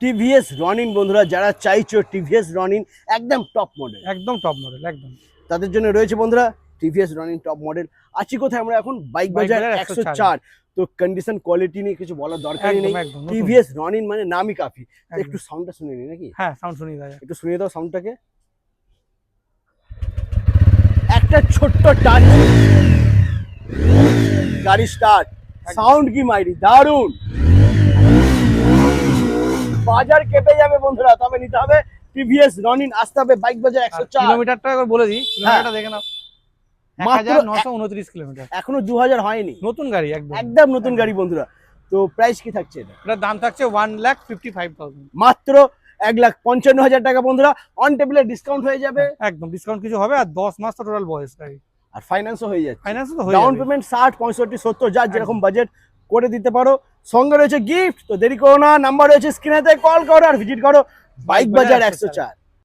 TVS Ronin বন্ধুরা, যারা চাইছো টিভিএস রনিন একদম টপ মডেল, একদম টপ মডেল একদম, তাদের জন্য রয়েছে বন্ধুরা টিভিএস রনিন টপ মডেল। আছি কোথায় আমরা এখন? বাইক বাজার 104। তো কন্ডিশন কোয়ালিটি নিয়ে কিছু বলার দরকারই নেই। টিভিএস রনিন মানে নামই কাফি। একটু সাউন্ডটা শুনে নি নাকি? হ্যাঁ, সাউন্ড শুনিয়ে দাও, একটু শুনিয়ে দাও সাউন্ডটাকে। একটা ছোট্ট টাচ, গাড়ি স্টার্ট, সাউন্ড কি মাইরি, দারুণ। বাজার কেঁপে যাবে বন্ধুরা, তবে নিতে হবে টিভিএস রনিন। আসতে হবে বাইক বাজার 104। কিলোমিটারটা একবার বলে দিই, কিলোমিটারটা দেখে নাও, 1929 কিলোমিটার। এখনো 2000 হয়নি, নতুন গাড়ি, একদম নতুন গাড়ি বন্ধুরা। তো প্রাইস কি থাকছে এটা? এটার দাম থাকছে 1,55,000, মাত্র 1,55,000 টাকা বন্ধুরা। অন টেবিলে ডিসকাউন্ট হয়ে যাবে, একদম ডিসকাউন্ট কিছু হবে, আর 10 মাস তো টোটাল বয়স গাড়ি, আর ফাইন্যান্সও হয়ে যাচ্ছে। ফাইন্যান্স তো হয়ে ডাউন যাবে, পেমেন্ট 60, 65, 70 যার যেরকম বাজেট করে দিতে পারো। সঙ্গে রয়েছে গিফট। তো দেরি করো না, নাম্বার রয়েছে স্ক্রিনেতে, কল করো আর ভিজিট করো বাইক বাজার 104।